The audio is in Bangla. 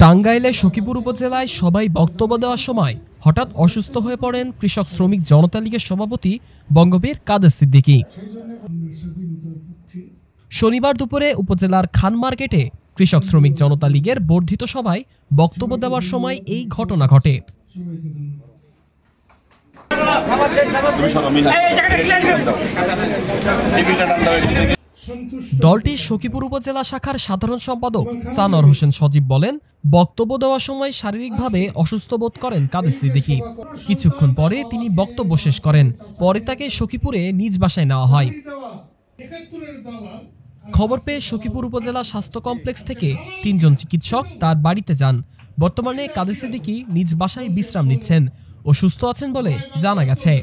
টাঙ্গাইলে সখীপুর উপজেলায় সবাই বক্তব্য দেওয়ার সময় হঠাৎ অসুস্থ হয়ে পড়েন কৃষক শ্রমিক জনতা লীগের সভাপতি বঙ্গবীর কাদের সিদ্দিকী। শনিবার দুপুরে উপজেলার খান মার্কেটে কৃষক শ্রমিক জনতা লীগের বর্ধিত সভায় বক্তব্য দেওয়ার সময় এই ঘটনা ঘটে। দলটির সখীপুর উপজেলা শাখার সাধারণ সম্পাদক সানোয়ার হোসেন সজীব বলেন, বক্তব্য দেওয়ার সময় শারীরিকভাবে অসুস্থ বোধ করেন কাদের সিদ্দিকী। কিছুক্ষণ পরে তিনি বক্তব্য শেষ করেন। পরে তাকে সখীপুরে নিজ বাসায় নেওয়া হয়। খবর পেয়ে সখীপুর উপজেলা স্বাস্থ্য কমপ্লেক্স থেকে ৩ জন চিকিৎসক তার বাড়িতে যান। বর্তমানে কাদের সিদ্দিকী নিজ বাসায় বিশ্রাম নিচ্ছেন ও সুস্থ আছেন বলে জানা গেছে।